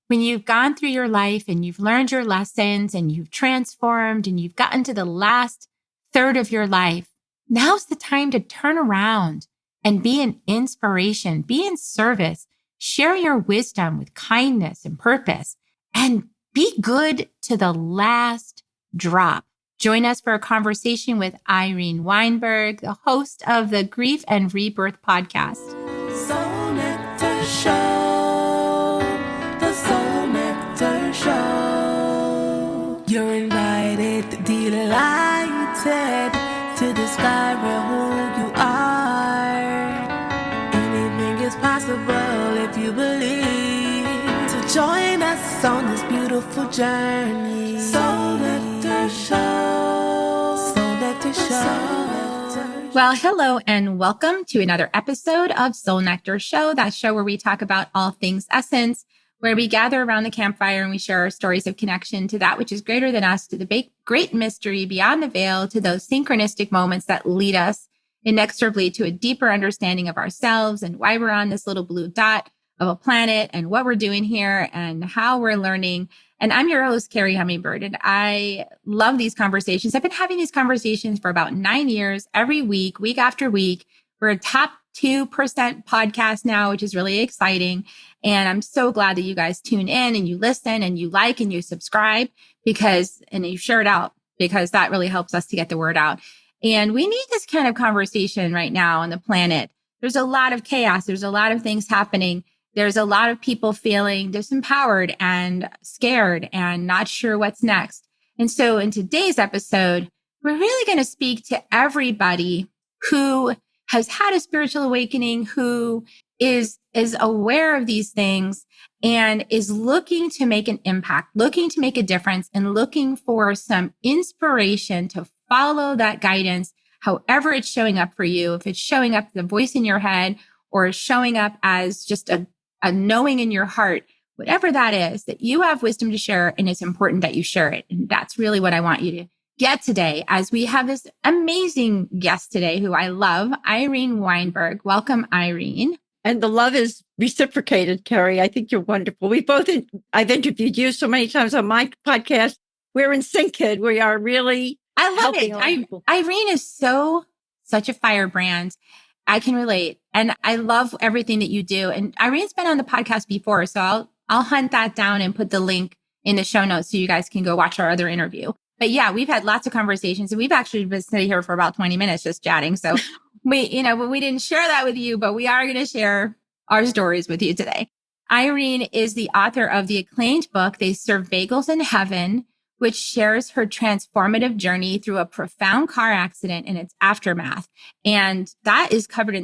when you've gone through your life and you've learned your lessons and you've transformed and you've gotten to the last third of your life, now's the time to turn around and be an inspiration, be in service, share your wisdom with kindness and purpose, and be good to the last drop. Join us for a conversation with Irene Weinberg, the host of the Grief and Rebirth podcast. Soul Nectar Show, the Soul Nectar Show. You're invited, delighted to discover who you are. Anything is possible if you believe. So join us on this beautiful journey. Soul Nectar Show, Soul Nectar Show. Well, hello and welcome to another episode of Soul Nectar Show, that show where we talk about all things essence, where we gather around the campfire and we share our stories of connection to that which is greater than us, to the great mystery beyond the veil, to those synchronistic moments that lead us inexorably to a deeper understanding of ourselves and why we're on this little blue dot of a planet and what we're doing here and how we're learning. And I'm your host, Carrie Hummingbird, and I love these conversations. I've been having these conversations for about 9 years, every week, week after week. We're a top 2% podcast now, which is really exciting. And I'm so glad that you guys tune in and you listen and you like and you subscribe and you share it out, because that really helps us to get the word out. And we need this kind of conversation right now on the planet. There's a lot of chaos. There's a lot of things happening. There's a lot of people feeling disempowered and scared and not sure what's next. And so in today's episode, we're really going to speak to everybody who has had a spiritual awakening, who is aware of these things and is looking to make an impact, looking to make a difference, and looking for some inspiration to follow that guidance, however it's showing up for you. If it's showing up the voice in your head or showing up as just a knowing in your heart, whatever that is, that you have wisdom to share, and it's important that you share it. And that's really what I want you to get today, as we have this amazing guest today who I love, Irene Weinberg. Welcome, Irene. And the love is reciprocated, Carrie. I think you're wonderful. I've interviewed you so many times on my podcast. We're in sync, kid. We are really I love helping it. Irene is such a firebrand. I can relate. And I love everything that you do. And Irene's been on the podcast before, so I'll hunt that down and put the link in the show notes so you guys can go watch our other interview. But yeah, we've had lots of conversations, and we've actually been sitting here for about 20 minutes just chatting. So we didn't share that with you, but we are going to share our stories with you today. Irene is the author of the acclaimed book, They Serve Bagels in Heaven, which shares her transformative journey through a profound car accident and its aftermath. And that is covered in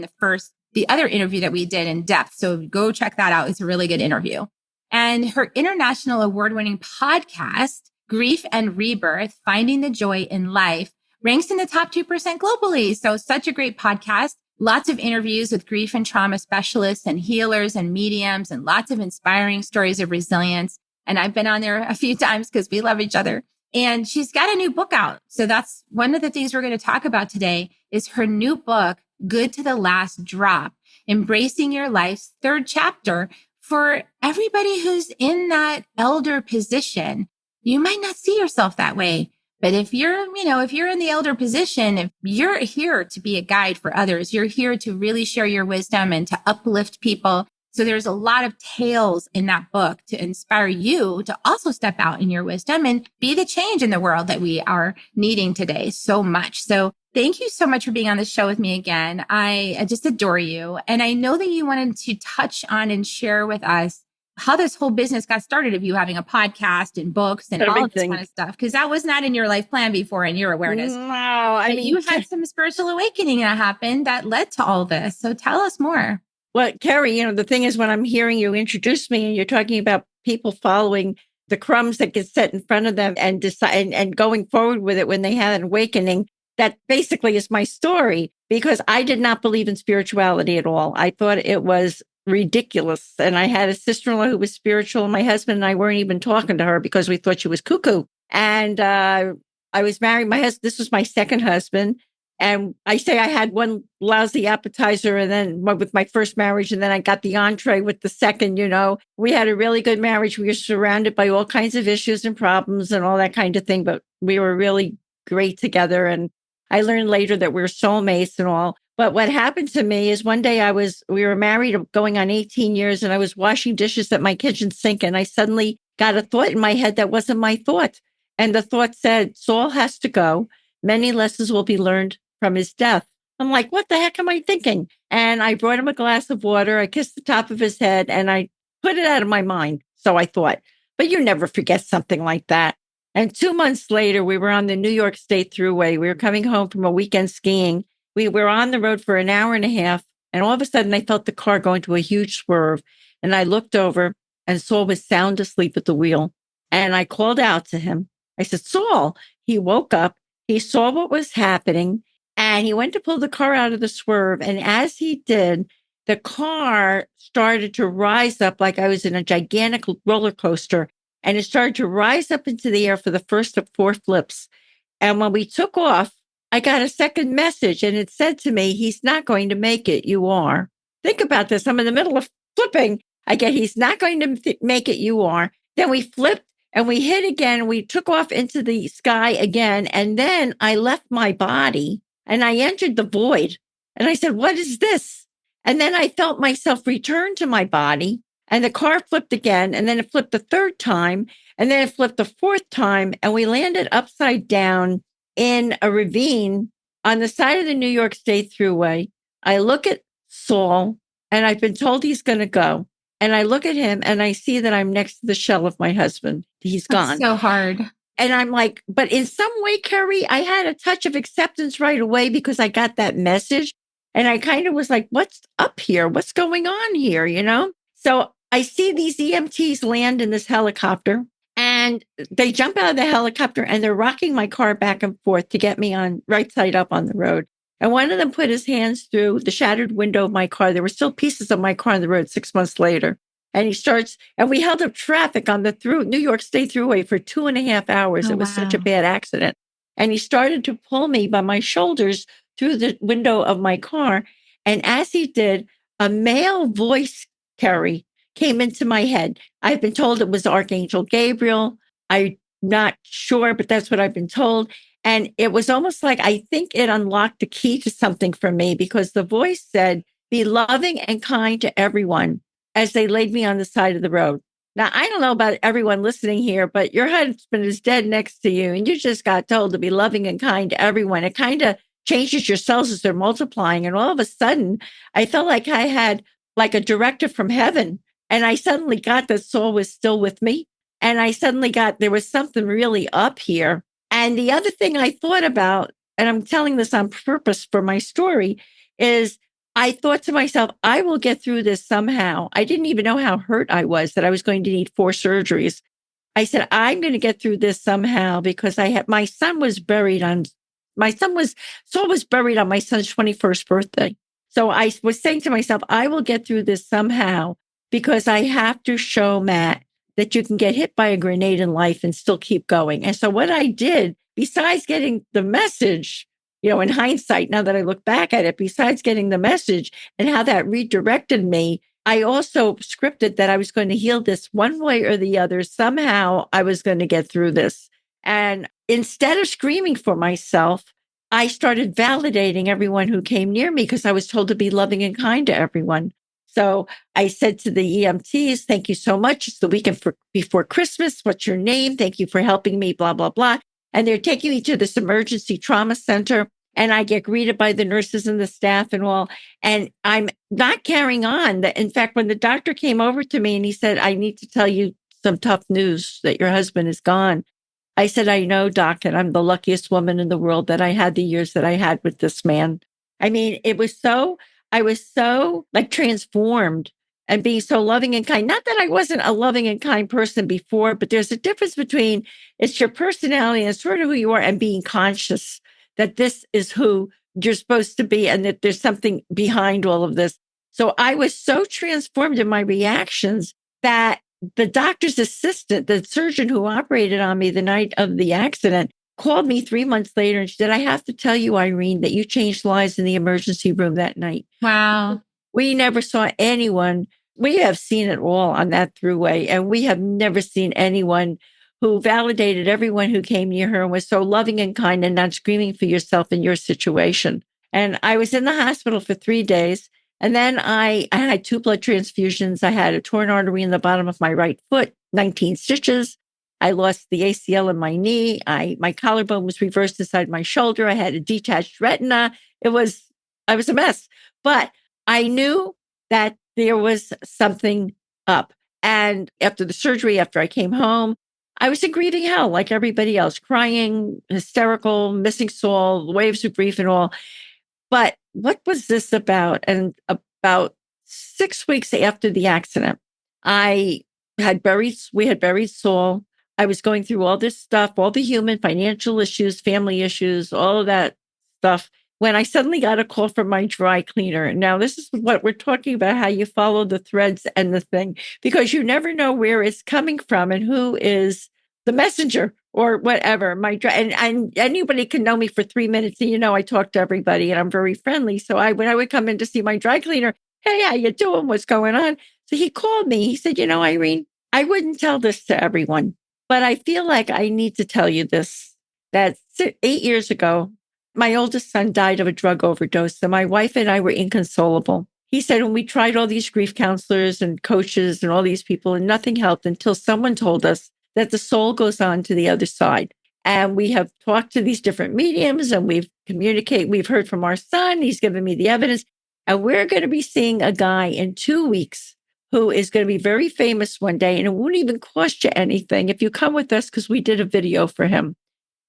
the other interview that we did in depth. So go check that out. It's a really good interview. And her international award-winning podcast, Grief and Rebirth, Finding the Joy in Life, ranks in the top 2% globally. So such a great podcast. Lots of interviews with grief and trauma specialists and healers and mediums, and lots of inspiring stories of resilience. And I've been on there a few times because we love each other. And she's got a new book out. So that's one of the things we're going to talk about today is her new book, Good to the Last Drop, Embracing Your Life's Third Chapter. For everybody who's in that elder position, you might not see yourself that way. But if you're in the elder position, if you're here to be a guide for others, you're here to really share your wisdom and to uplift people. So there's a lot of tales in that book to inspire you to also step out in your wisdom and be the change in the world that we are needing today so much. So thank you so much for being on the show with me again. I just adore you. And I know that you wanted to touch on and share with us how this whole business got started of you having a podcast and books and all of this kind of stuff, because that was not in your life plan before in your awareness. No, you had some spiritual awakening that happened that led to all this. So tell us more. Well, Carrie, the thing is, when I'm hearing you introduce me and you're talking about people following the crumbs that get set in front of them and decide and going forward with it when they have an awakening, that basically is my story, because I did not believe in spirituality at all. I thought it was ridiculous. And I had a sister-in-law who was spiritual, and my husband and I weren't even talking to her because we thought she was cuckoo. And I was married. This was my second husband. And I say I had one lousy appetizer and then with my first marriage, and then I got the entree with the second, we had a really good marriage. We were surrounded by all kinds of issues and problems and all that kind of thing, but we were really great together. And I learned later that we're soulmates and all. But what happened to me is one day we were married going on 18 years, and I was washing dishes at my kitchen sink, and I suddenly got a thought in my head that wasn't my thought. And the thought said, Saul has to go. Many lessons will be learned from his death. I'm like, what the heck am I thinking? And I brought him a glass of water. I kissed the top of his head and I put it out of my mind. So I thought, but you never forget something like that. And 2 months later, we were on the New York State Thruway. We were coming home from a weekend skiing. We were on the road for an hour and a half. And all of a sudden, I felt the car go into a huge swerve. And I looked over and Saul was sound asleep at the wheel. And I called out to him. I said, Saul. He woke up. He saw what was happening. And he went to pull the car out of the swerve. And as he did, the car started to rise up like I was in a gigantic roller coaster. And it started to rise up into the air for the first of 4 flips. And when we took off, I got a second message and it said to me, he's not going to make it. You are. Think about this. I'm in the middle of flipping. I get, he's not going to make it. You are. Then we flipped and we hit again. We took off into the sky again. And then I left my body. And I entered the void and I said, what is this? And then I felt myself return to my body and the car flipped again. And then it flipped the third time. And then it flipped the fourth time. And we landed upside down in a ravine on the side of the New York State Thruway. I look at Saul and I've been told he's going to go. And I look at him and I see that I'm next to the shell of my husband. He's gone. That's so hard. And I'm like, but in some way, Carrie, I had a touch of acceptance right away because I got that message. And I kind of was like, what's up here? What's going on here? So I see these EMTs land in this helicopter and they jump out of the helicopter and they're rocking my car back and forth to get me on right side up on the road. And one of them put his hands through the shattered window of my car. There were still pieces of my car on the road 6 months later. And he starts, and we held up traffic on the New York State Thruway for 2.5 hours. It was such a bad accident. And he started to pull me by my shoulders through the window of my car. And as he did, a male voice, Carrie, came into my head. I've been told it was Archangel Gabriel. I'm not sure, but that's what I've been told. And it was almost like, I think it unlocked the key to something for me because the voice said, be loving and kind to everyone, as they laid me on the side of the road. Now, I don't know about everyone listening here, but your husband is dead next to you and you just got told to be loving and kind to everyone. It kind of changes your cells as they're multiplying. And all of a sudden, I felt like I had like a directive from heaven. And I suddenly got that Saul was still with me. And I suddenly got, there was something really up here. And the other thing I thought about, and I'm telling this on purpose for my story, is I thought to myself, I will get through this somehow. I didn't even know how hurt I was that I was going to need 4 surgeries. I said, I'm going to get through this somehow because Saul was buried on my son's 21st birthday. So I was saying to myself, I will get through this somehow because I have to show Matt that you can get hit by a grenade in life and still keep going. And so what I did, besides getting the message, in hindsight, now that I look back at it, besides getting the message and how that redirected me, I also scripted that I was going to heal this one way or the other. Somehow I was going to get through this. And instead of screaming for myself, I started validating everyone who came near me because I was told to be loving and kind to everyone. So I said to the EMTs, thank you so much. It's the weekend before Christmas. What's your name? Thank you for helping me, blah, blah, blah. And they're taking me to this emergency trauma center. And I get greeted by the nurses and the staff and all. And I'm not carrying on. In fact, when the doctor came over to me and he said, I need to tell you some tough news that your husband is gone. I said, I know, doc, and I'm the luckiest woman in the world that I had the years that I had with this man. I mean, I was so like transformed and being so loving and kind. Not that I wasn't a loving and kind person before, but there's a difference between it's your personality and sort of who you are and being conscious that this is who you're supposed to be and that there's something behind all of this. So I was so transformed in my reactions that the doctor's assistant, the surgeon who operated on me the night of the accident, called me 3 months later and she said, I have to tell you, Irene, that you changed lives in the emergency room that night. Wow. We never saw anyone. We have seen it all on that throughway, and we have never seen anyone who validated everyone who came near her and was so loving and kind and not screaming for yourself in your situation. And I was in the hospital for 3 days. And then I had 2 blood transfusions. I had a torn artery in the bottom of my right foot, 19 stitches. I lost the ACL in my knee. My collarbone was reversed inside my shoulder. I had a detached retina. I was a mess. But I knew that there was something up. And after the surgery, after I came home, I was in grieving hell like everybody else, crying, hysterical, missing Saul, waves of grief and all. But what was this about? And about 6 weeks after the accident, we had buried Saul. I was going through all this stuff, all the human financial issues, family issues, all of that stuff, when I suddenly got a call from my dry cleaner. Now, this is what we're talking about, how you follow the threads and the thing, because you never know where it's coming from and who is the messenger or whatever. And anybody can know me for 3 minutes. And, I talk to everybody and I'm very friendly. So when I would come in to see my dry cleaner, hey, how you doing? What's going on? So he called me. He said, Irene, I wouldn't tell this to everyone, but I feel like I need to tell you this, that 8 years ago, my oldest son died of a drug overdose, and my wife and I were inconsolable. He said, when we tried all these grief counselors and coaches and all these people, and nothing helped until someone told us that the soul goes on to the other side. And we have talked to these different mediums and we've heard from our son. He's given me the evidence. And we're going to be seeing a guy in 2 weeks who is going to be very famous one day. And it won't even cost you anything if you come with us, because we did a video for him.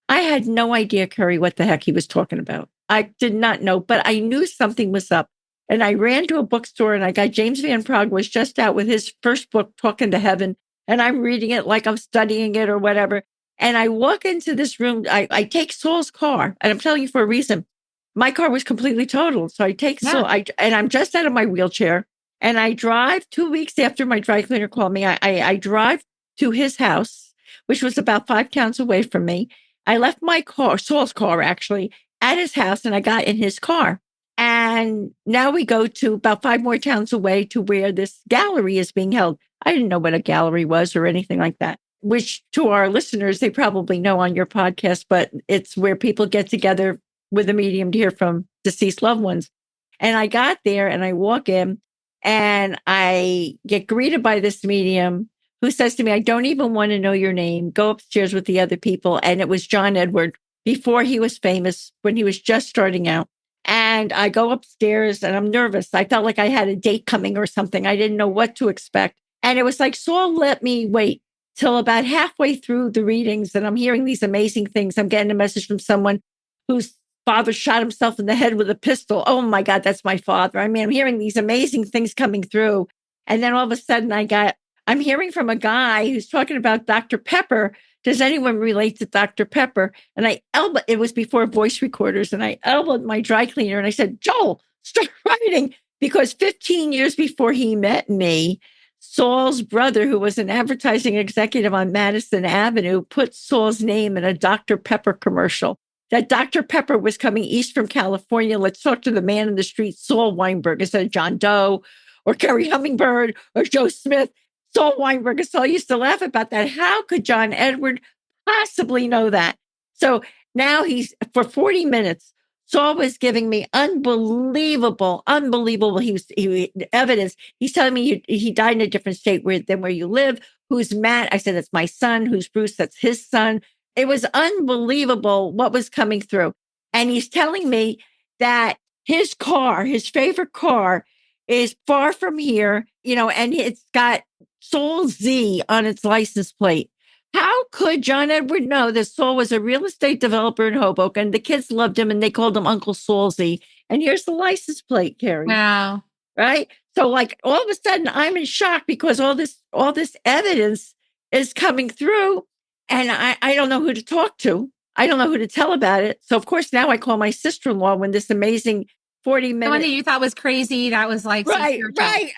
I had no idea, Carrie, what the heck he was talking about. I did not know, but I knew something was up. And I ran to a bookstore and I got James Van Praagh was just out with his first book, Talking to Heaven. And I'm reading it like I'm studying it or whatever. And I walk into this room. I take Saul's car, and I'm telling you for a reason. My car was completely totaled. So I take Saul, and I'm just out of my wheelchair. And I drive 2 weeks after my dry cleaner called me. I drive to his house, which was about 5 towns away from me. I left my car, Saul's car actually, at his house, and I got in his car. And now we go to about 5 more towns away to where this gallery is being held. I didn't know what a gallery was or anything like that, which to our listeners, they probably know on your podcast, but it's where people get together with a medium to hear from deceased loved ones. And I got there and I walk in and I get greeted by this medium who says to me, I don't even want to know your name. Go upstairs with the other people. And it was John Edward before he was famous, when he was just starting out. And I go upstairs and I'm nervous. I felt like I had a date coming or something. I didn't know what to expect. And it was like, Saul let me wait till about halfway through the readings. And I'm hearing these amazing things. I'm getting a message from someone whose father shot himself in the head with a pistol. Oh my God, that's my father. I mean, I'm hearing these amazing things coming through. And then all of a sudden I'm hearing from a guy who's talking about Dr. Pepper. Does anyone relate to Dr. Pepper? And it was before voice recorders, and I elbowed my dry cleaner and I said, Joel, start writing. Because 15 years before he met me, Saul's brother, who was an advertising executive on Madison Avenue, put Saul's name in a Dr. Pepper commercial. That Dr. Pepper was coming east from California. Let's talk to the man in the street, Saul Weinberg, instead of John Doe or Kerry Hummingbird or Joe Smith. Saul Weinberg. So I used to laugh about that. How could John Edward possibly know that? So now for 40 minutes, Saul was giving me unbelievable evidence. He's telling me he died in a different state than where you live. Who's Matt? I said, that's my son. Who's Bruce? That's his son. It was unbelievable what was coming through. And he's telling me that his favorite car is far from here, and it's got Saul Z on its license plate. How could John Edward know that Saul was a real estate developer in Hoboken? The kids loved him and they called him Uncle Saul Z. And here's the license plate, Carrie. Wow. Right? So like all of a sudden I'm in shock because all this evidence is coming through and I don't know who to talk to. I don't know who to tell about it. So of course now I call my sister-in-law when this amazing 40-minute. The one that you thought was crazy. That was like, right.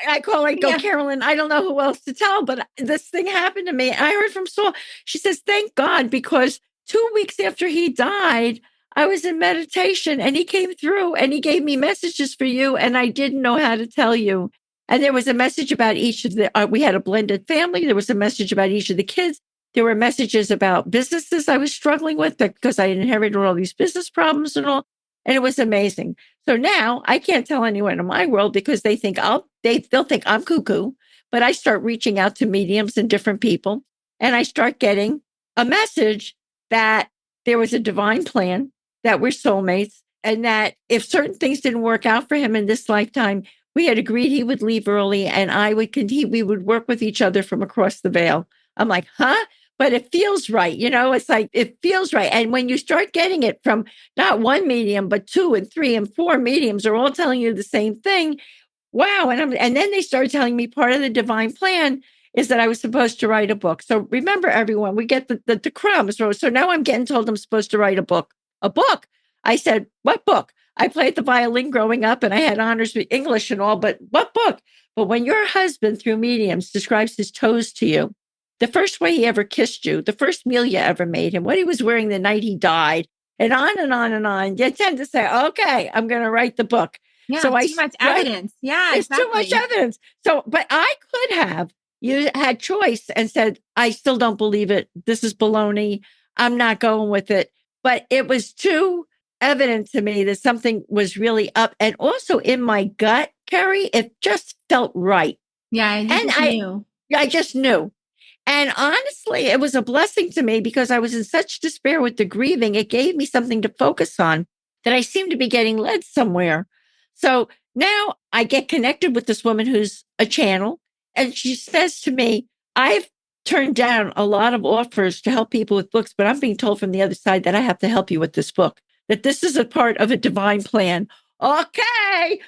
I call her, go, Carolyn, I don't know who else to tell, but this thing happened to me. I heard from Saul. She says, thank God, because 2 weeks after he died, I was in meditation and he came through and he gave me messages for you. And I didn't know how to tell you. And there was a message about each of we had a blended family. There was a message about each of the kids. There were messages about businesses I was struggling with because I inherited all these business problems and all. And it was amazing. So now I can't tell anyone in my world because they'll think I'm cuckoo, but I start reaching out to mediums and different people and I start getting a message that there was a divine plan, that we're soulmates, and that if certain things didn't work out for him in this lifetime, we had agreed he would leave early and we would work with each other from across the veil. I'm like, huh? But it feels right. It's like, it feels right. And when you start getting it from not one medium, but 2 and 3 and 4 mediums are all telling you the same thing. Wow. And then they started telling me part of the divine plan is that I was supposed to write a book. So remember, everyone, we get the crumbs. So now I'm getting told I'm supposed to write a book. A book. I said, what book? I played the violin growing up and I had honors with English and all, but what book? But when your husband, through mediums, describes his toes to you, the first way he ever kissed you, the first meal you ever made him, what he was wearing the night he died, and on and on and on, you tend to say, okay, I'm going to write the book. Yeah, so too much evidence. Yeah, it's exactly. too much evidence. So, but I could have, you had choice and said, I still don't believe it. This is baloney. I'm not going with it. But it was too evident to me that something was really up. And also in my gut, Carrie, it just felt right. Yeah, I just knew. And honestly, it was a blessing to me because I was in such despair with the grieving. It gave me something to focus on that I seemed to be getting led somewhere. So now I get connected with this woman who's a channel. And she says to me, I've turned down a lot of offers to help people with books, but I'm being told from the other side that I have to help you with this book, that this is a part of a divine plan. Okay.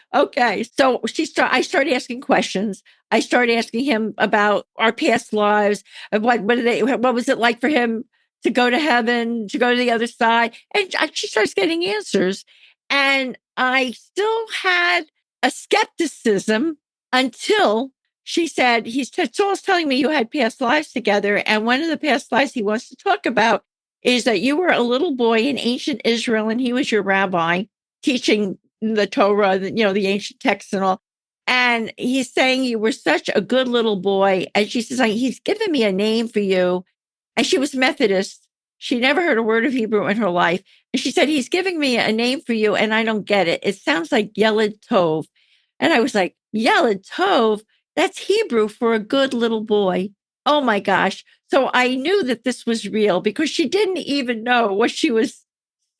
So I started asking questions. I started asking him about our past lives. What was it like for him to go to heaven, to go to the other side? And she starts getting answers. And I still had a skepticism until she said, Saul's telling me you had past lives together. And one of the past lives he wants to talk about is that you were a little boy in ancient Israel and he was your rabbi teaching the Torah, the ancient texts and all. And he's saying you were such a good little boy. And she says, he's given me a name for you. And she was Methodist. She never heard a word of Hebrew in her life. And she said, he's giving me a name for you. And I don't get it. It sounds like Yeled Tov. And I was like, Yeled Tov? That's Hebrew for a good little boy. Oh my gosh. So I knew that this was real because she didn't even know what she was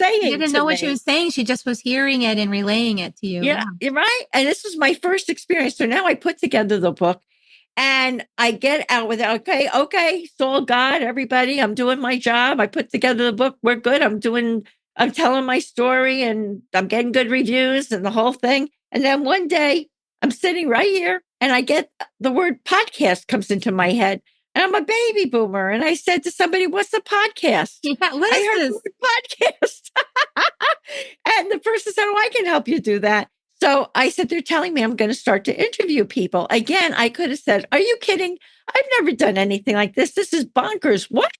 saying. She didn't know what she was saying. She just was hearing it and relaying it to you. Yeah, right. And this was my first experience. So now I put together the book and I get out with it. Okay. Saul, God, everybody, I'm doing my job. I put together the book. We're good. I'm telling my story and I'm getting good reviews and the whole thing. And then one day I'm sitting right here and I get the word podcast comes into my head. And I'm a baby boomer. And I said to somebody, what's a podcast? Yeah, what is this? The word podcast. And the person said, I can help you do that. So I said, they're telling me I'm going to start to interview people. Again, I could have said, are you kidding? I've never done anything like this. This is bonkers. What?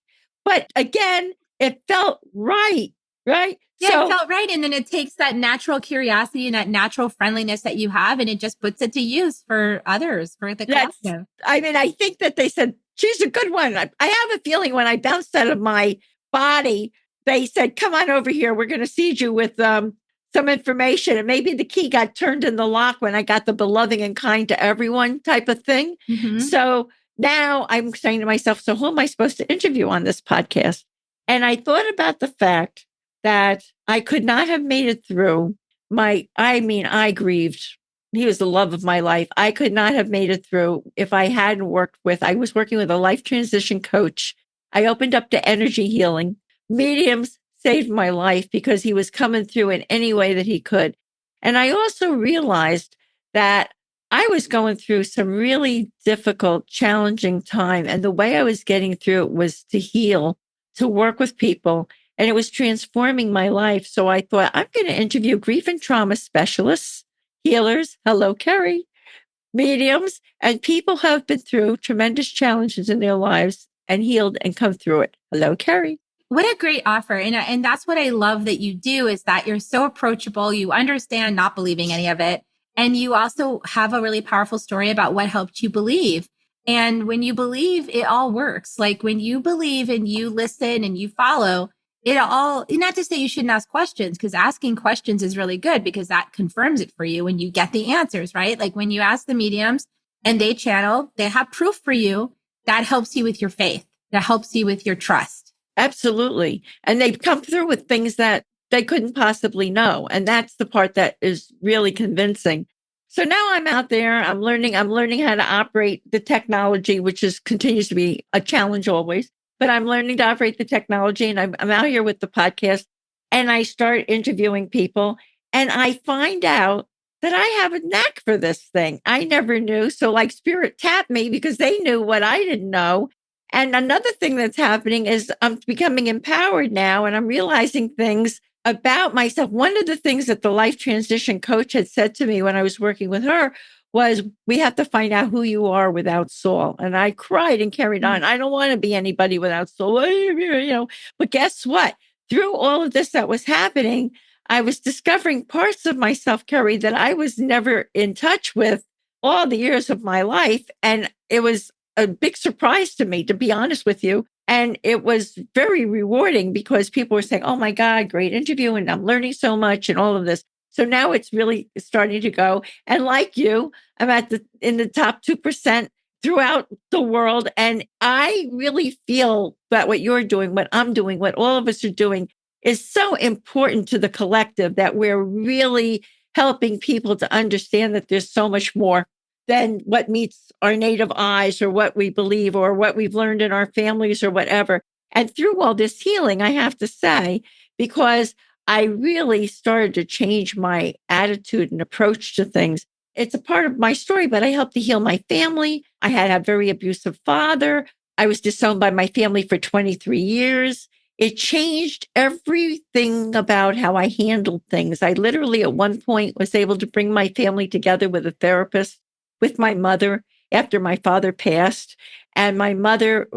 But again, it felt right. Right. Yeah, it felt right. And then it takes that natural curiosity and that natural friendliness that you have, and it just puts it to use for others, for the collective. I think that they said, she's a good one. I have a feeling when I bounced out of my body, they said, come on over here. We're going to seed you with some information. And maybe the key got turned in the lock when I got the beloved and kind to everyone type of thing. Mm-hmm. So now I'm saying to myself, so who am I supposed to interview on this podcast? And I thought about the fact that I could not have made it through I grieved. He was the love of my life. I could not have made it through if I hadn't I was working with a life transition coach. I opened up to energy healing. Mediums saved my life because he was coming through in any way that he could. And I also realized that I was going through some really difficult, challenging time. And the way I was getting through it was to heal, to work with people. And it was transforming my life. So I thought, I'm going to interview grief and trauma specialists, healers. Hello, Carrie. Mediums and people who have been through tremendous challenges in their lives and healed and come through it. Hello, Carrie. What a great offer. And that's what I love that you do is that you're so approachable. You understand not believing any of it. And you also have a really powerful story about what helped you believe. And when you believe, it all works. Like when you believe and you listen and you follow, it all, not to say you shouldn't ask questions, because asking questions is really good because that confirms it for you when you get the answers, right? Like when you ask the mediums and they channel, they have proof for you. That helps you with your faith. That helps you with your trust. Absolutely. And they've come through with things that they couldn't possibly know. And that's the part that is really convincing. So now I'm out there, I'm learning how to operate the technology, which continues to be a challenge always, but I'm learning to operate the technology and I'm out here with the podcast and I start interviewing people and I find out that I have a knack for this thing. I never knew. So like Spirit tapped me because they knew what I didn't know. And another thing that's happening is I'm becoming empowered now and I'm realizing things about myself. One of the things that the life transition coach had said to me when I was working with her was, we have to find out who you are without Saul. And I cried and carried on. I don't want to be anybody without Saul, but guess what? Through all of this that was happening, I was discovering parts of myself, Carrie, that I was never in touch with all the years of my life. And it was a big surprise to me, to be honest with you. And it was very rewarding because people were saying, oh my God, great interview. And I'm learning so much and all of this. So now it's really starting to go. And like you, I'm in the top 2% throughout the world. And I really feel that what you're doing, what I'm doing, what all of us are doing is so important to the collective, that we're really helping people to understand that there's so much more than what meets our native eyes or what we believe or what we've learned in our families or whatever. And through all this healing, I have to say, because I really started to change my attitude and approach to things. It's a part of my story, but I helped to heal my family. I had a very abusive father. I was disowned by my family for 23 years. It changed everything about how I handled things. I literally at one point was able to bring my family together with a therapist, with my mother after my father passed. And my mother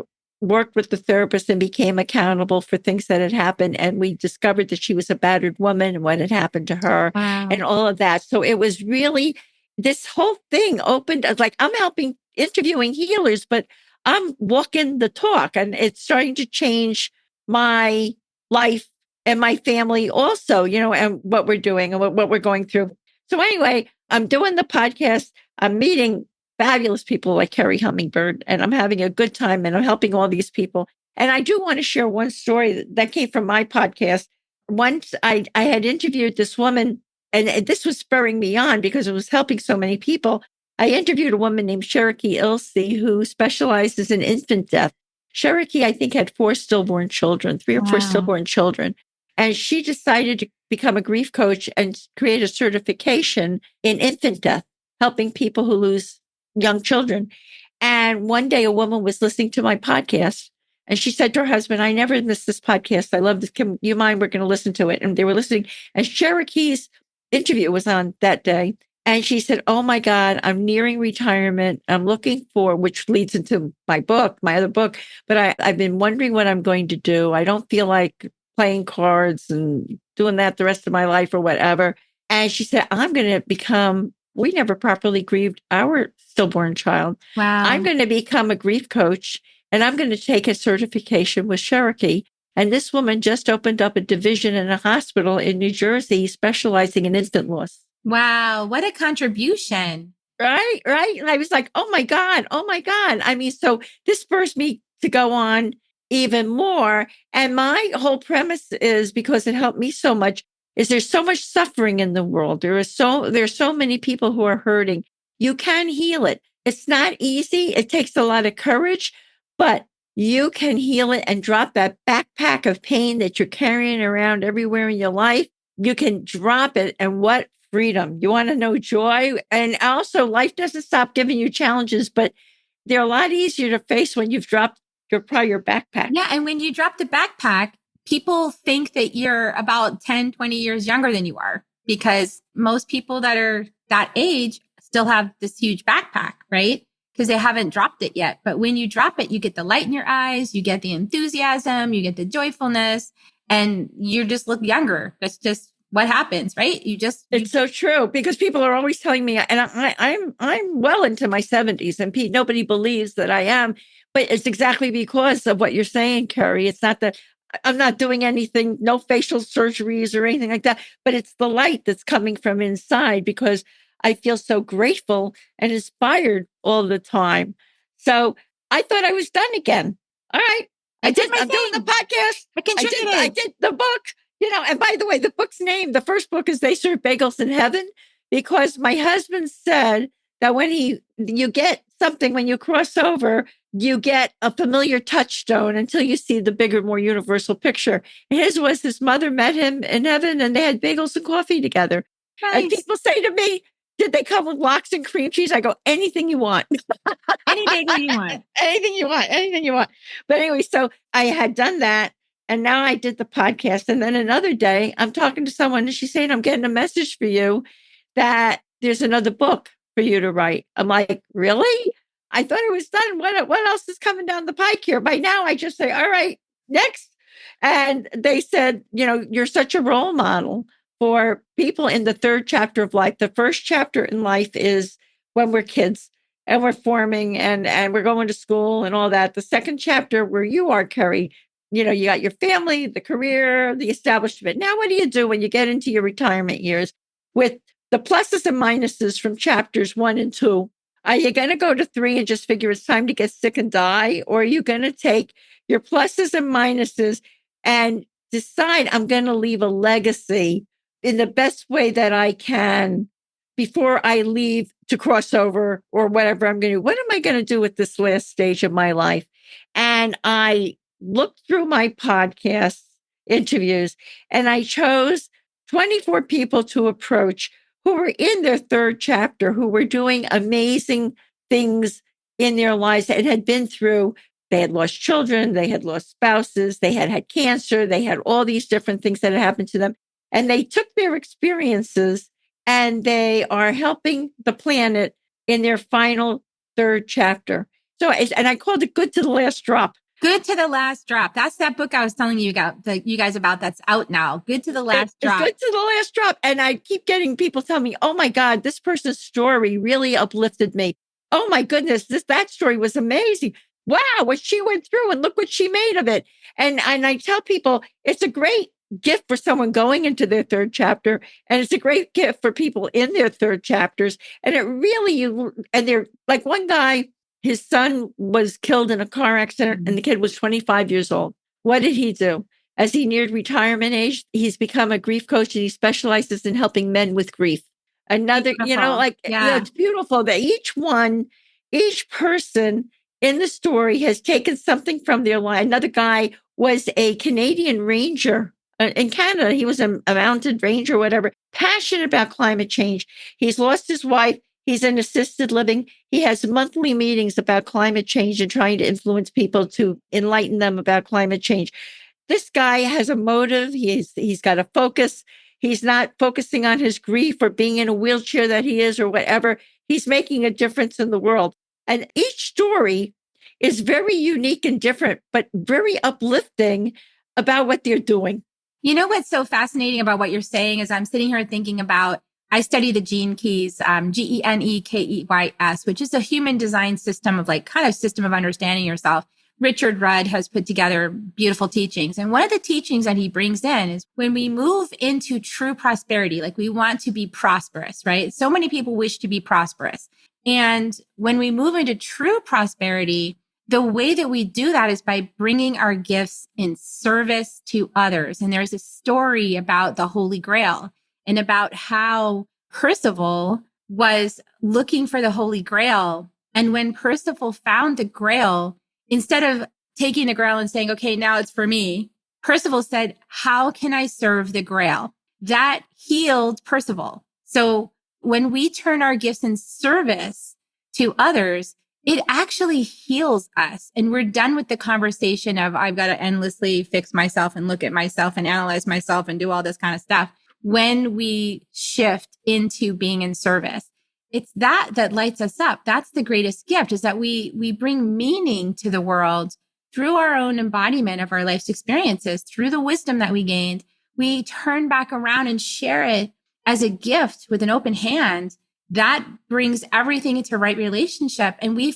worked with the therapist and became accountable for things that had happened. And we discovered that she was a battered woman and what had happened to her. Wow. And all of that. So it was really, this whole thing opened, like I'm helping interviewing healers, but I'm walking the talk and it's starting to change my life and my family also, and what we're doing and what we're going through. So anyway, I'm doing the podcast. I'm meeting fabulous people like Carrie Hummingbird, and I'm having a good time and I'm helping all these people. And I do want to share one story that came from my podcast. Once I had interviewed this woman, and this was spurring me on because it was helping so many people. I interviewed a woman named Cherokee Ilse who specializes in infant death. Cherokee, I think, had 4 stillborn children, 3 or 4 stillborn children. And she decided to become a grief coach and create a certification in infant death, helping people who lose young children. And one day a woman was listening to my podcast and she said to her husband, I never missed this podcast. I love this. Can you mind? We're going to listen to it. And they were listening. And Cherokee's interview was on that day. And she said, oh my God, I'm nearing retirement. I'm looking for, which leads into my book, my other book, but I've been wondering what I'm going to do. I don't feel like playing cards and doing that the rest of my life or whatever. And she said, we never properly grieved our stillborn child. Wow. I'm going to become a grief coach and I'm going to take a certification with Cherokee. And this woman just opened up a division in a hospital in New Jersey specializing in infant loss. Wow. What a contribution. Right. And I was like, oh my God. I mean, so this spurs me to go on even more. And my whole premise is, because it helped me so much, is there's so much suffering in the world. There's so many people who are hurting. You can heal it. It's not easy. It takes a lot of courage, but you can heal it and drop that backpack of pain that you're carrying around everywhere in your life. You can drop it. And what freedom. You want to know joy? And also, life doesn't stop giving you challenges, but they're a lot easier to face when you've dropped your backpack. Yeah. And when you drop the backpack, people think that you're about 10, 20 years younger than you are, because most people that are that age still have this huge backpack, right? because they haven't dropped it yet. But when you drop it, you get the light in your eyes, you get the enthusiasm, you get the joyfulness, and you just look younger. That's just what happens, right? It's so true, because people are always telling me, and I'm well into my 70s, and Pete, nobody believes that I am, but it's exactly because of what you're saying, Carrie. It's not that I'm not doing anything, no facial surgeries or anything like that, but it's the light that's coming from inside, because I feel so grateful and inspired all the time. So I thought I was done again. All right. I'm doing the podcast. I did the book. And by the way, the book's name, the first book is They Serve Bagels in Heaven, because my husband said that when you get something, when you cross over, you get a familiar touchstone until you see the bigger, more universal picture. And his was his mother met him in heaven and they had bagels and coffee together. Nice. And people say to me, did they come with lox and cream cheese? I go, anything you want. Any bagel you want. Anything you want. But anyway, so I had done that. And now I did the podcast. And then another day, I'm talking to someone and she's saying, I'm getting a message for you that there's another book for you to write. I'm like, really? I thought it was done. What else is coming down the pike here? By now, I just say, all right, next. And they said, you're such a role model for people in the third chapter of life. The first chapter in life is when we're kids and we're forming and we're going to school and all that. The second chapter, where you are, Carrie, you got your family, the career, the establishment. Now, what do you do when you get into your retirement years with the pluses and minuses from chapters 1 and 2? Are you going to go to 3 and just figure it's time to get sick and die? Or are you going to take your pluses and minuses and decide, I'm going to leave a legacy in the best way that I can before I leave to cross over or whatever I'm going to do? What am I going to do with this last stage of my life? And I looked through my podcast interviews and I chose 24 people to approach who were in their third chapter, who were doing amazing things in their lives and had been through. They had lost children, they had lost spouses, they had cancer, they had all these different things that had happened to them. And they took their experiences and they are helping the planet in their final third chapter. So, and I called it Good to the Last Drop. Good to the Last Drop. That's that book I was telling you guys about that's out now. Good to the Last Drop. Good to the Last Drop. And I keep getting people telling me, oh my God, this person's story really uplifted me. Oh my goodness, that story was amazing. Wow, what she went through and look what she made of it. And I tell people it's a great gift for someone going into their third chapter. And it's a great gift for people in their third chapters. And it really, and they're like one guy, his son was killed in a car accident and the kid was 25 years old. What did he do? As he neared retirement age, he's become a grief coach and he specializes in helping men with grief. Another, it's beautiful that each person in the story has taken something from their life. Another guy was a Canadian ranger in Canada. He was a mounted ranger, whatever, passionate about climate change. He's lost his wife. He's in assisted living. He has monthly meetings about climate change and trying to influence people to enlighten them about climate change. This guy has a motive. He's got a focus. He's not focusing on his grief or being in a wheelchair that he is or whatever. He's making a difference in the world. And each story is very unique and different, but very uplifting about what they're doing. You know what's so fascinating about what you're saying is I'm sitting here thinking about, I study the gene keys, GENEKEYS, which is a human design system of system of understanding yourself. Richard Rudd has put together beautiful teachings. And one of the teachings that he brings in is when we move into true prosperity, like we want to be prosperous, right? So many people wish to be prosperous. And when we move into true prosperity, the way that we do that is by bringing our gifts in service to others. And there's a story about the Holy Grail and about how Percival was looking for the Holy Grail. And when Percival found the Grail, instead of taking the Grail and saying, okay, now it's for me, Percival said, how can I serve the Grail? That healed Percival. So when we turn our gifts in service to others, it actually heals us. And we're done with the conversation of, I've got to endlessly fix myself and look at myself and analyze myself and do all this kind of stuff. When we shift into being in service. it's that lights us up. That's the greatest gift, is that we bring meaning to the world through our own embodiment of our life's experiences, through the wisdom that we gained. We turn back around and share it as a gift with an open hand. That brings everything into right relationship, and we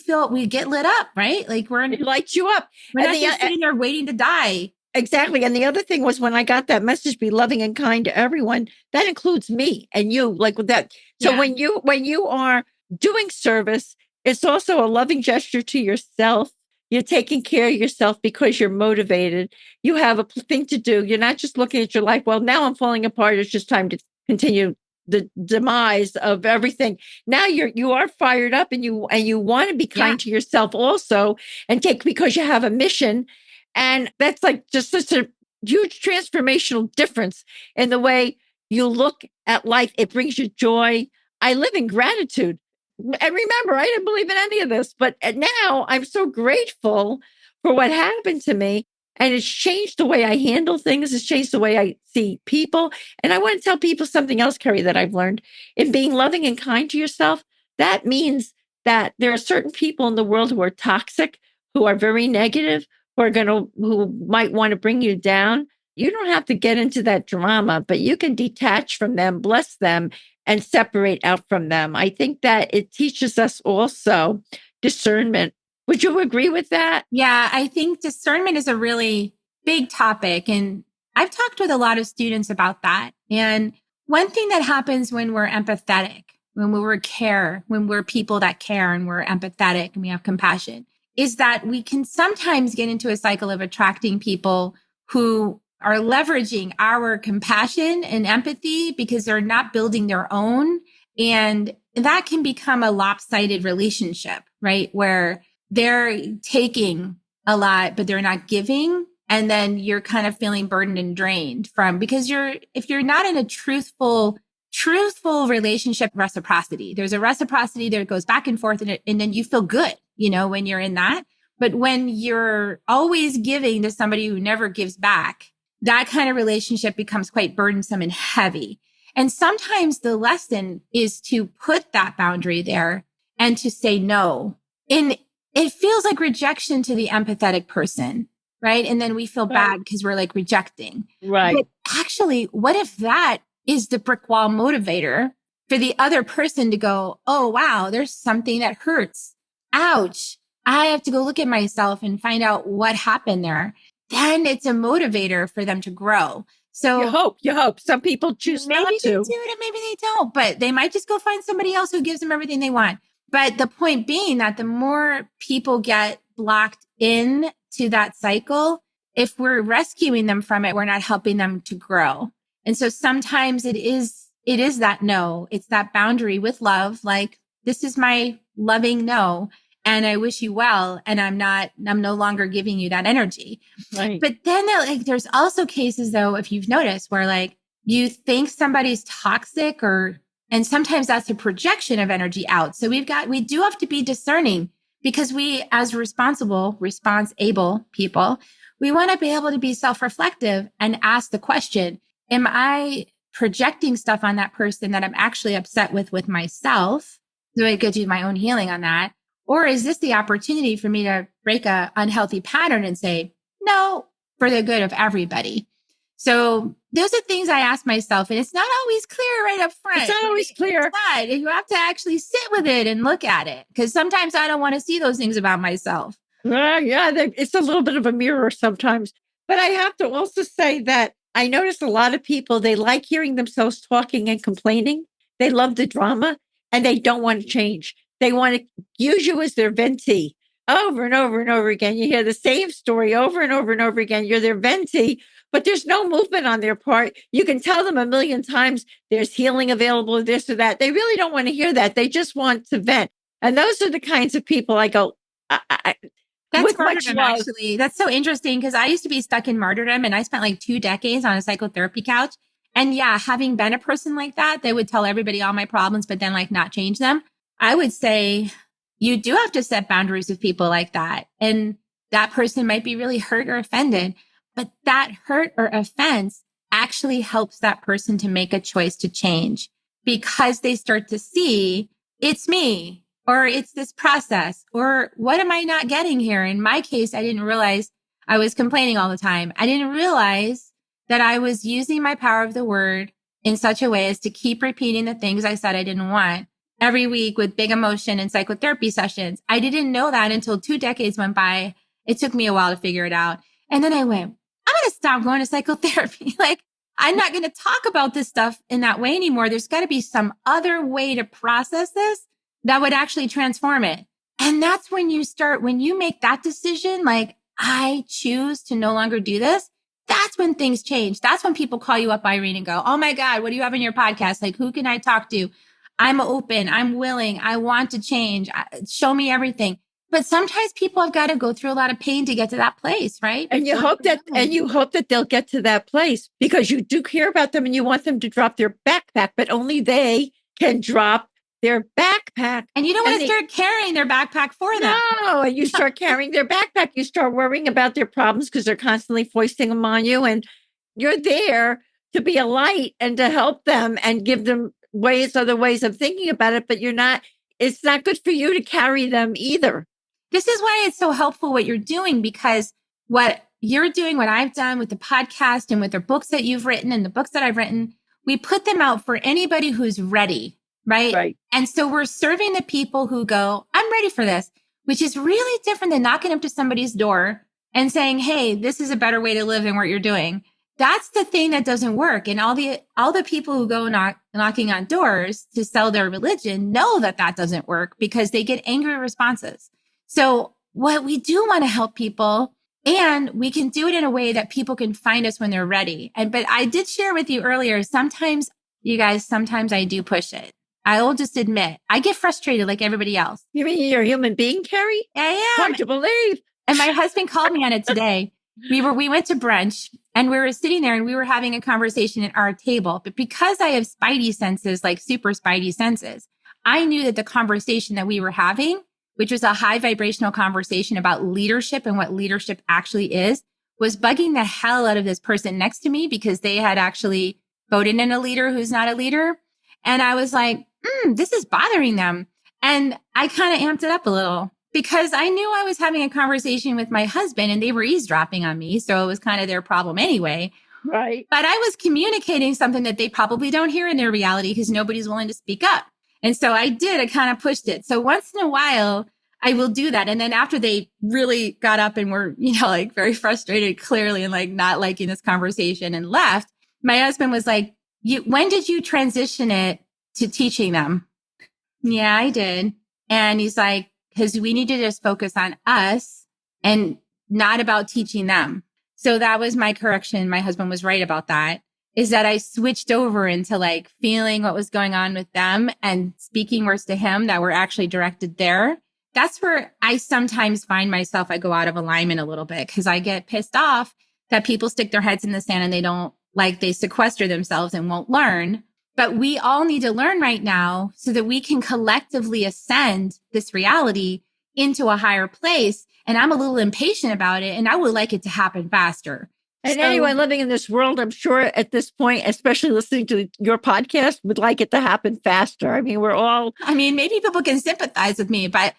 get lit up, right? Like It lights you up. we're not just sitting there waiting to die. Exactly. And the other thing was, when I got that message, be loving and kind to everyone, that includes me and you, like with that. So Yeah. when you are doing service, it's also a loving gesture to yourself. You're taking care of yourself because you're motivated. You have a thing to do. You're not just looking at your life. Well, now I'm falling apart. It's just time to continue the demise of everything. Now you are fired up, and you want to be kind to yourself also, and because you have a mission. And that's like just such a huge transformational difference in the way you look at life. It brings you joy. I live in gratitude. And remember, I didn't believe in any of this, but now I'm so grateful for what happened to me. And it's changed the way I handle things. It's changed the way I see people. And I want to tell people something else, Carrie, that I've learned. In being loving and kind to yourself, that means that there are certain people in the world who are toxic, who are very negative, who might want to bring you down. You don't have to get into that drama, but you can detach from them, bless them, and separate out from them. I think that it teaches us also discernment. Would you agree with that? Yeah, I think discernment is a really big topic. And I've talked with a lot of students about that. And one thing that happens when we're empathetic, when we're people that care and we're empathetic and we have compassion, is that we can sometimes get into a cycle of attracting people who are leveraging our compassion and empathy because they're not building their own. And that can become a lopsided relationship, right? Where they're taking a lot, but they're not giving. And then you're kind of feeling burdened and drained because if you're not in a truthful relationship, reciprocity, there's a reciprocity that goes back and forth, and then you feel good, when you're in that. But when you're always giving to somebody who never gives back, that kind of relationship becomes quite burdensome and heavy. And sometimes the lesson is to put that boundary there and to say no. And it feels like rejection to the empathetic person, right? And then we feel bad because we're like rejecting. Right. But actually, what if that is the brick wall motivator for the other person to go, oh, wow, there's something that hurts. Ouch. I have to go look at myself and find out what happened there. Then it's a motivator for them to grow. So you hope. Some people choose not to. Maybe they do it and maybe they don't, but they might just go find somebody else who gives them everything they want. But the point being that the more people get blocked in to that cycle, if we're rescuing them from it, we're not helping them to grow. And so sometimes it is that no, it's that boundary with love. Like, this is my loving no, and I wish you well. And I'm no longer giving you that energy. Right. But then there's also cases though, if you've noticed, where like you think somebody's toxic and sometimes that's a projection of energy out. So we do have to be discerning, because we, as response-able people, we want to be able to be self-reflective and ask the question, am I projecting stuff on that person that I'm actually upset with myself? Do I go do my own healing on that? Or is this the opportunity for me to break an unhealthy pattern and say, no, for the good of everybody? So those are things I ask myself, and it's not always clear right up front. It's not always clear. It's not. You have to actually sit with it and look at it, because sometimes I don't want to see those things about myself. It's a little bit of a mirror sometimes. But I have to also say that I notice a lot of people, they like hearing themselves talking and complaining. They love the drama, and they don't want to change. They want to use you as their venti over and over and over again. You hear the same story over and over and over again. You're their venti, but there's no movement on their part. You can tell them a million times there's healing available, this or that. They really don't want to hear that. They just want to vent. And those are the kinds of people I go, that's martyrdom, actually. That's so interesting, because I used to be stuck in martyrdom, and I spent like 2 decades on a psychotherapy couch. And yeah, having been a person like that, they would tell everybody all my problems, but then like not change them. I would say you do have to set boundaries with people like that. And that person might be really hurt or offended, but that hurt or offense actually helps that person to make a choice to change, because they start to see it's me, or it's this process, or what am I not getting here? In my case, I didn't realize I was complaining all the time. I didn't realize that I was using my power of the word in such a way as to keep repeating the things I said I didn't want every week with big emotion and psychotherapy sessions. I didn't know that until 2 decades went by. It took me a while to figure it out. And then I went, I'm going to stop going to psychotherapy. Like, I'm not going to talk about this stuff in that way anymore. There's got to be some other way to process this that would actually transform it. And that's when you make that decision, like, I choose to no longer do this. That's when things change. That's when people call you up, Irene, and go, oh my God, what do you have in your podcast? Like, who can I talk to? I'm open. I'm willing. I want to change. Show me everything. But sometimes people have got to go through a lot of pain to get to that place, right? And you hope that they'll get to that place because you do care about them and you want them to drop their backpack, but only they can drop their backpack. And you don't want to start carrying their backpack for them. No, and you start carrying their backpack. You start worrying about their problems because they're constantly foisting them on you. And you're there to be a light and to help them and give them other ways of thinking about it. But it's not good for you to carry them either. This is why it's so helpful what you're doing, because what you're doing, what I've done with the podcast and with the books that you've written and the books that I've written, we put them out for anybody who's ready, right? Right. And so we're serving the people who go, I'm ready for this, which is really different than knocking up to somebody's door and saying, hey, this is a better way to live than what you're doing. That's the thing that doesn't work. And all the people who go knocking on doors to sell their religion know that doesn't work because they get angry responses. So what we do want to help people, and we can do it in a way that people can find us when they're ready. But I did share with you earlier, sometimes I do push it. I will just admit, I get frustrated like everybody else. You mean you're a human being, Carrie? I am. Hard to believe. And my husband called me on it today. We went to brunch and we were sitting there and we were having a conversation at our table. But because I have spidey senses, like super spidey senses, I knew that the conversation that we were having, which was a high vibrational conversation about leadership and what leadership actually is, was bugging the hell out of this person next to me because they had actually voted in a leader who's not a leader. And I was like, this is bothering them. And I kind of amped it up a little because I knew I was having a conversation with my husband and they were eavesdropping on me. So it was kind of their problem anyway. Right. But I was communicating something that they probably don't hear in their reality because nobody's willing to speak up. And so I kind of pushed it. So once in a while, I will do that. And then after they really got up and were, like very frustrated, clearly, and like not liking this conversation and left, my husband was like, when did you transition it to teaching them? Yeah, I did. And he's like, because we need to just focus on us and not about teaching them. So that was my correction. My husband was right about that, is that I switched over into like feeling what was going on with them and speaking words to him that were actually directed there. That's where I sometimes find myself, I go out of alignment a little bit because I get pissed off that people stick their heads in the sand and they sequester themselves and won't learn. But we all need to learn right now so that we can collectively ascend this reality into a higher place. And I'm a little impatient about it and I would like it to happen faster. And anyone living in this world, I'm sure at this point, especially listening to your podcast, would like it to happen faster. I mean, maybe people can sympathize with me, but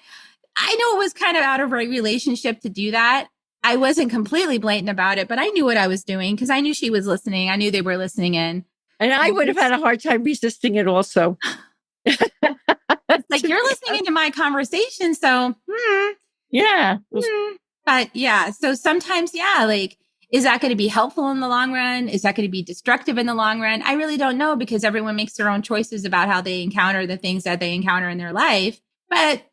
I know it was kind of out of our relationship to do that. I wasn't completely blatant about it, but I knew what I was doing because I knew she was listening. I knew they were listening in. And I would have had a hard time resisting it also. Like, you're listening into my conversation, so yeah. But yeah, so sometimes, is that going to be helpful in the long run? Is that going to be destructive in the long run? I really don't know because everyone makes their own choices about how they encounter the things that they encounter in their life. But,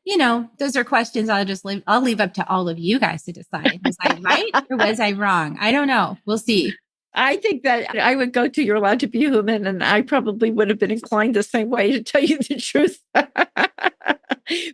those are questions I'll leave up to all of you guys to decide. Was I right or was I wrong? I don't know. We'll see. I think that I would go to You're Allowed to Be Human, and I probably would have been inclined the same way, to tell you the truth.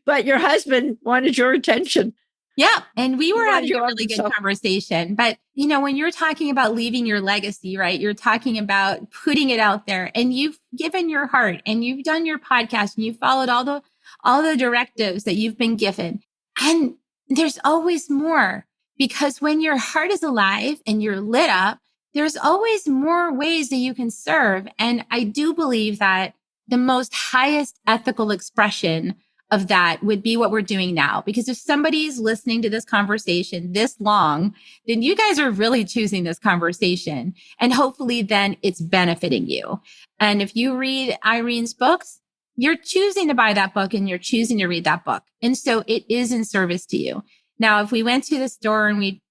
But your husband wanted your attention. Yeah. And we were having a really good conversation. But, when you're talking about leaving your legacy, right, you're talking about putting it out there and you've given your heart and you've done your podcast and you've followed all the directives that you've been given. And there's always more, because when your heart is alive and you're lit up, there's always more ways that you can serve. And I do believe that the most highest ethical expression of that would be what we're doing now. Because if somebody's listening to this conversation this long, then you guys are really choosing this conversation. And hopefully then it's benefiting you. And if you read Irene's books, you're choosing to buy that book and you're choosing to read that book. And so it is in service to you. Now, if we went to the store and we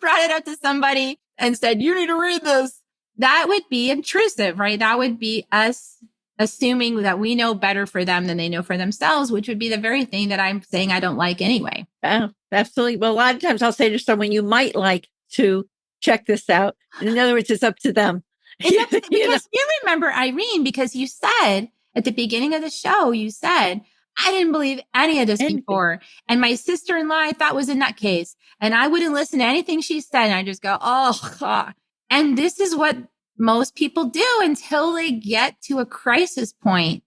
brought it up to somebody and said, you need to read this, that would be intrusive, right? That would be us assuming that we know better for them than they know for themselves, which would be the very thing that I'm saying I don't like anyway. Oh, absolutely. Well, a lot of times I'll say to someone, you might like to check this out. In other words, it's up to them. Because you remember, Irene, because you said at the beginning of the show, you said, I didn't believe any of this before. And my sister-in-law, I thought was a nutcase. And I wouldn't listen to anything she said. And I just go, oh, God. And this is what most people do until they get to a crisis point,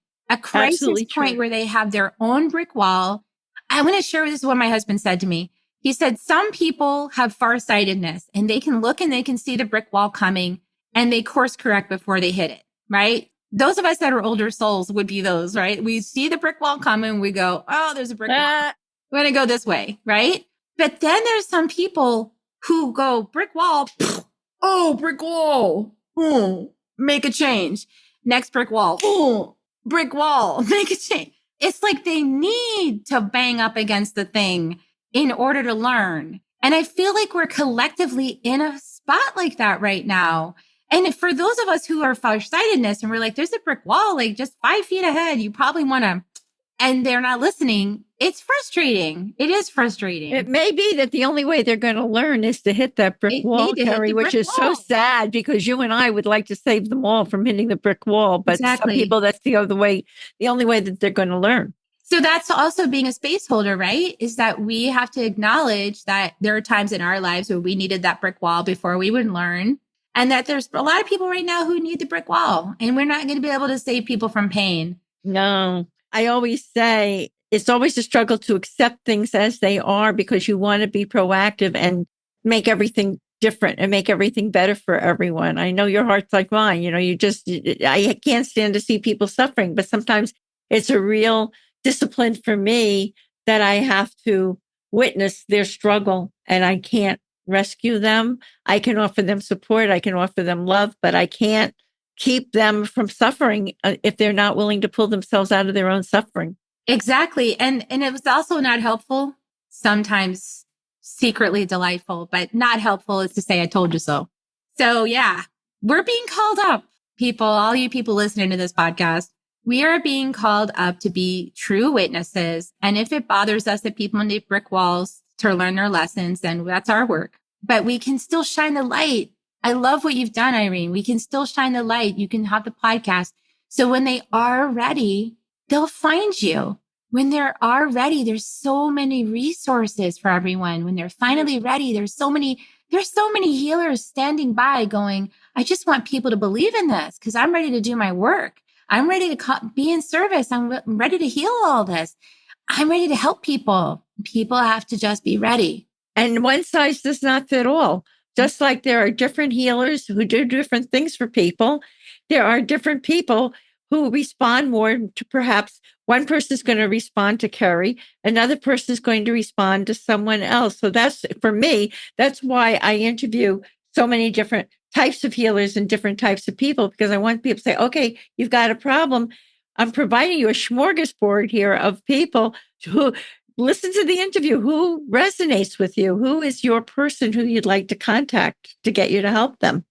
where they have their own brick wall. I want to share this is what my husband said to me. He said, some people have farsightedness and they can look and they can see the brick wall coming and they course correct before they hit it, right? Those of us that are older souls would be those, right? We see the brick wall coming. We go, oh, there's a brick wall. I'm going to go this way, right? But then there's some people who go brick wall. Oh, brick wall. Make a change. Next brick wall. Brick wall. Make a change. It's like they need to bang up against the thing in order to learn. And I feel like we're collectively in a spot like that right now. And for those of us who are farsightedness and we're like, there's a brick wall, like just 5 feet ahead, you probably want to, and they're not listening. It's frustrating. It is frustrating. It may be that the only way they're going to learn is to hit that brick wall, Carrie, which is so sad because you and I would like to save them all from hitting the brick wall. But some people, that's the only way that they're going to learn. So that's also being a space holder, right? Is that we have to acknowledge that there are times in our lives where we needed that brick wall before we would learn. And that there's a lot of people right now who need the brick wall. And we're not going to be able to save people from pain. No, I always say it's always a struggle to accept things as they are because you want to be proactive and make everything different and make everything better for everyone. I know your heart's like mine. I can't stand to see people suffering, but sometimes it's a real discipline for me that I have to witness their struggle and I can't rescue them. I can offer them support. I can offer them love, but I can't keep them from suffering if they're not willing to pull themselves out of their own suffering. Exactly. And it was also not helpful, sometimes secretly delightful, but not helpful is to say, I told you so. So yeah, we're being called up, people, all you people listening to this podcast. We are being called up to be true witnesses. And if it bothers us that people need brick walls to learn their lessons, then that's our work. But we can still shine the light. I love what you've done, Irene. We can still shine the light. You can have the podcast. So when they are ready, they'll find you. When they are ready, there's so many resources for everyone. When they're finally ready, there's so many healers standing by going, I just want people to believe in this because I'm ready to do my work. I'm ready to be in service. I'm ready to heal all this. I'm ready to help people. People have to just be ready. And one size does not fit all. Just like there are different healers who do different things for people, there are different people who respond more to perhaps one person is going to respond to Carrie, another person is going to respond to someone else. So that's, for me, that's why I interview so many different types of healers and different types of people, because I want people to say, okay, you've got a problem. I'm providing you a smorgasbord here of people who listen to the interview, who resonates with you, who is your person who you'd like to contact to get you to help them.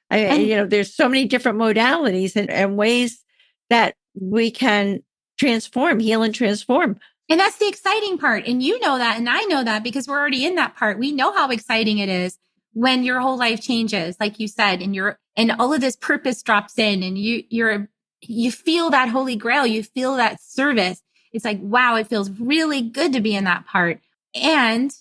There's so many different modalities and ways that we can transform, heal and transform. And that's the exciting part. And you know that, and I know that because we're already in that part. We know how exciting it is when your whole life changes, like you said, and all of this purpose drops in and you feel that holy grail, you feel that service. It's like, wow, it feels really good to be in that part. And,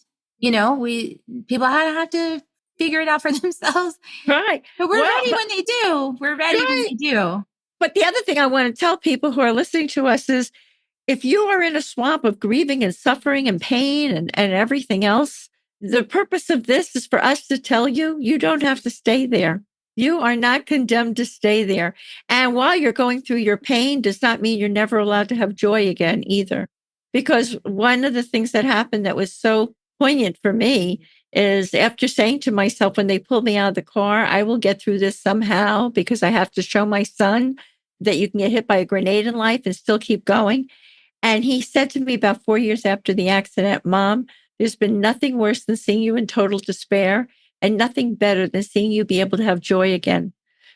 people have to figure it out for themselves. Right. But we're ready when they do. We're ready when they do. But the other thing I want to tell people who are listening to us is if you are in a swamp of grieving and suffering and pain and everything else, the purpose of this is for us to tell you, you don't have to stay there. You are not condemned to stay there. And while you're going through your pain does not mean you're never allowed to have joy again either. Because one of the things that happened that was so poignant for me is after saying to myself, when they pulled me out of the car, I will get through this somehow because I have to show my son that you can get hit by a grenade in life and still keep going. And he said to me about 4 years after the accident, Mom, there's been nothing worse than seeing you in total despair and nothing better than seeing you be able to have joy again.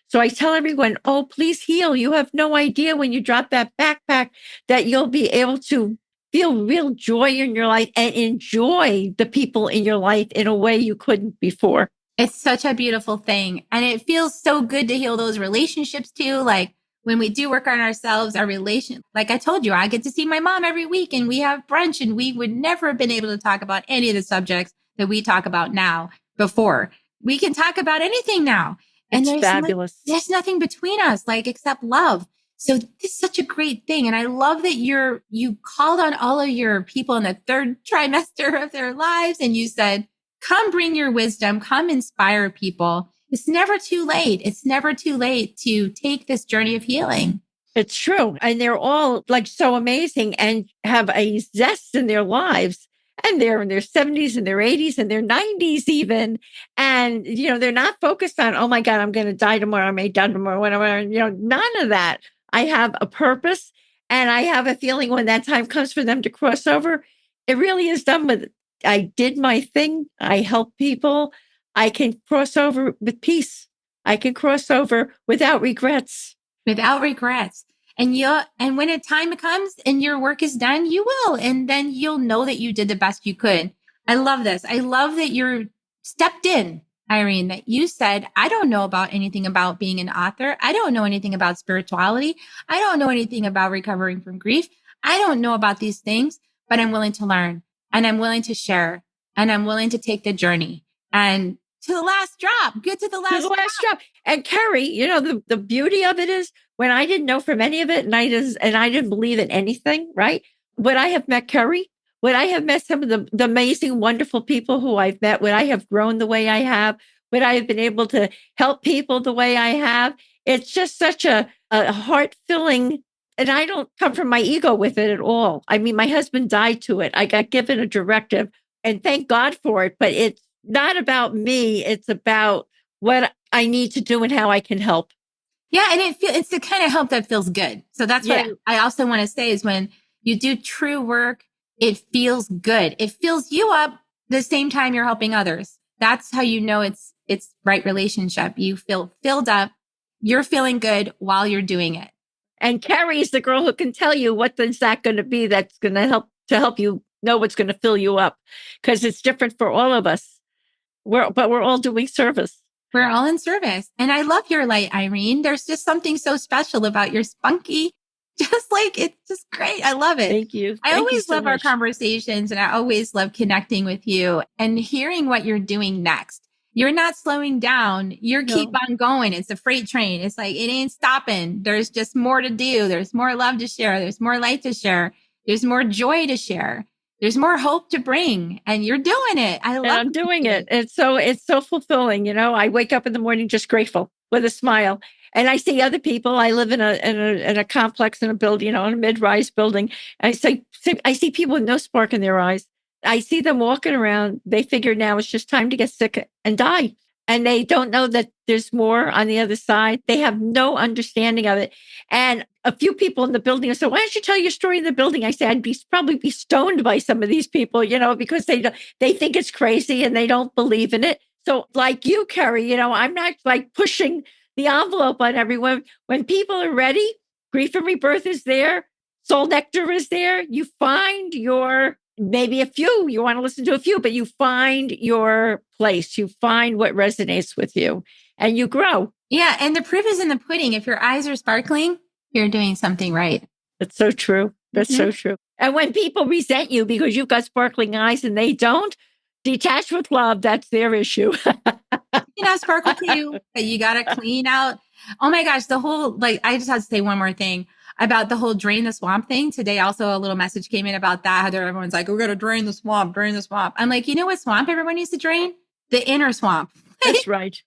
So I tell everyone, oh, please heal. You have no idea when you drop that backpack that you'll be able to feel real joy in your life and enjoy the people in your life in a way you couldn't before. It's such a beautiful thing. And it feels so good to heal those relationships too. Like when we do work on ourselves, our relation, like I told you, I get to see my mom every week and we have brunch, and we would never have been able to talk about any of the subjects that we talk about now before. We can talk about anything now. And It's fabulous. There's nothing between us, like except love. So this is such a great thing. And I love that you called on all of your people in the third trimester of their lives. And you said, come bring your wisdom, come inspire people. It's never too late. It's never too late to take this journey of healing. It's true. And they're all like so amazing and have a zest in their lives. And they're in their 70s and their 80s and their 90s even. And, they're not focused on, oh my God, I'm going to die tomorrow. I may die tomorrow, whatever. None of that. I have a purpose. And I have a feeling when that time comes for them to cross over, it really is done with, I did my thing. I help people. I can cross over with peace. I can cross over without regrets. Without regrets. And when a time comes and your work is done, you will. And then you'll know that you did the best you could. I love this. I love that you're stepped in, Irene, that you said, I don't know about anything about being an author. I don't know anything about spirituality. I don't know anything about recovering from grief. I don't know about these things, but I'm willing to learn and I'm willing to share and I'm willing to take the journey. And to the last drop, get to the last drop. And Carrie, the beauty of it is when I didn't know from any of it and I didn't believe in anything, right? Would I have met Carrie? Would I have met some of the amazing, wonderful people who I've met? Would I have grown the way I have? Would I have been able to help people the way I have? It's just such a heart filling, and I don't come from my ego with it at all. I mean, my husband died to it. I got given a directive and thank God for it, but it's not about me. It's about what I need to do and how I can help. Yeah. And it's the kind of help that feels good. So that's what I also want to say is when you do true work, it feels good. It fills you up the same time you're helping others. That's how you know it's right relationship. You feel filled up. You're feeling good while you're doing it. And Carrie is the girl who can tell you what is that going to be that's going to help you know what's going to fill you up, because it's different for all of us. But we're all doing service. We're all in service. And I love your light, Irene. There's just something so special about your spunky. Just like, it's just great. I love it. Thank you. I always love our conversations and I always love connecting with you and hearing what you're doing next. You're not slowing down. Keep on going. It's a freight train. It's like, it ain't stopping. There's just more to do. There's more love to share. There's more light to share. There's more joy to share. There's more hope to bring, and you're doing it. I'm doing it. It's so fulfilling. I wake up in the morning just grateful with a smile, and I see other people. I live in a complex in a building, in a mid-rise building. I see people with no spark in their eyes. I see them walking around. They figure now it's just time to get sick and die. And they don't know that there's more on the other side. They have no understanding of it. And a few people in the building said, why don't you tell your story in the building? I say, I'd probably be stoned by some of these people, because they think it's crazy and they don't believe in it. So like you, Carrie, I'm not like pushing the envelope on everyone. When people are ready, Grief and Rebirth is there. Soul Nectar is there. You find maybe a few, you want to listen to a few, but you find your place. You find what resonates with you and you grow. Yeah. And the proof is in the pudding. If your eyes are sparkling, you're doing something right. That's so true. That's so true. And when people resent you because you've got sparkling eyes and they don't, detach with love. That's their issue. Sparkle too, but you got to clean out. Oh my gosh. I just have to say one more thing about the whole drain the swamp thing. Today, also a little message came in about that. How everyone's like, we're going to drain the swamp. I'm like, you know what swamp everyone needs to drain? The inner swamp. That's right.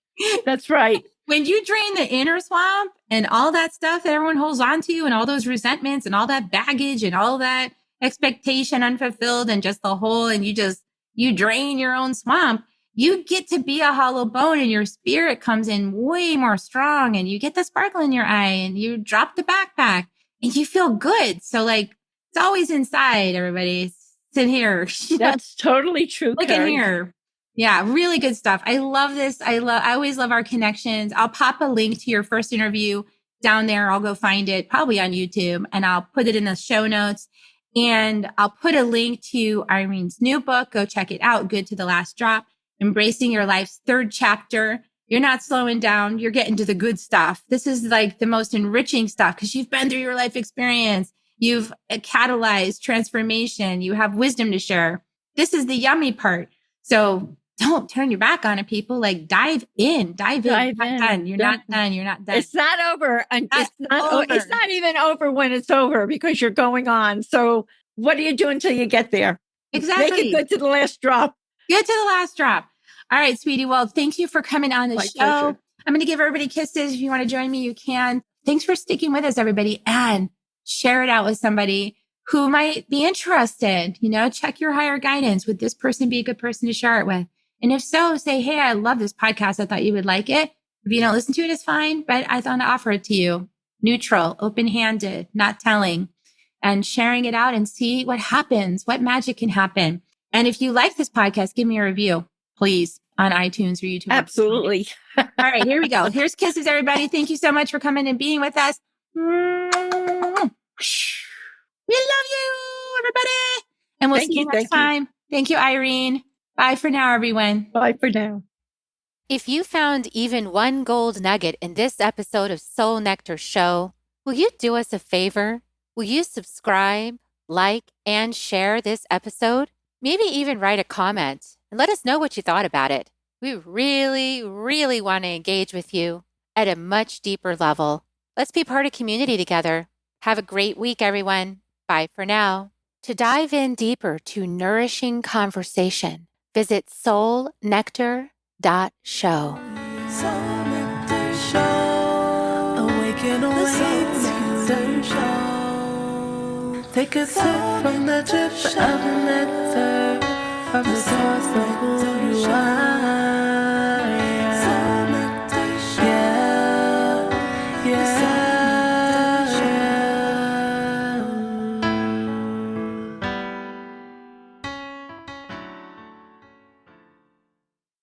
That's right. When you drain the inner swamp and all that stuff that everyone holds on to and all those resentments and all that baggage and all that expectation unfulfilled and just the hole, and you drain your own swamp, you get to be a hollow bone and your spirit comes in way more strong and you get the sparkle in your eye and you drop the backpack and you feel good. So like, it's always inside, everybody. Sit here. That's totally true. Look in here. Yeah, really good stuff. I love this. I always love our connections. I'll pop a link to your first interview down there. I'll go find it probably on YouTube and I'll put it in the show notes. And I'll put a link to Irene's new book. Go check it out. Good to the Last Drop. Embracing Your Life's Third Chapter. You're not slowing down. You're getting to the good stuff. This is like the most enriching stuff because you've been through your life experience. You've catalyzed transformation. You have wisdom to share. This is the yummy part. So don't turn your back on it, people. Like dive in. You're not done. You're not done. You're not done. It's not over. It's not over. It's not even over when it's over because you're going on. So what do you do until you get there? Exactly. Make it good to the last drop. Good to the last drop. All right, sweetie. Well, thank you for coming on the show. Pleasure. I'm going to give everybody kisses. If you want to join me, you can. Thanks for sticking with us, everybody. And share it out with somebody who might be interested. You know, check your higher guidance. Would this person be a good person to share it with? And if so, say, hey, I love this podcast. I thought you would like it. If you don't listen to it, it's fine. But I thought to offer it to you. Neutral, open-handed, not telling, and sharing it out and see what happens, what magic can happen. And if you like this podcast, give me a review, please, on iTunes or YouTube. Absolutely. All right, here we go. Here's kisses, everybody. Thank you so much for coming and being with us. We love you, everybody. And we'll see you next time. Thank you, Irene. Bye for now, everyone. Bye for now. If you found even one gold nugget in this episode of Soul Nectar Show, will you do us a favor? Will you subscribe, like, and share this episode? Maybe even write a comment and let us know what you thought about it. We really, really want to engage with you at a much deeper level. Let's be part of community together. Have a great week, everyone. Bye for now. To dive in deeper to nourishing conversation, visit soulnectar.show. Soul Nectar Show. Awaken on the Soul Nectar Show. Take a sip from the drip of nectar from the source of who you are.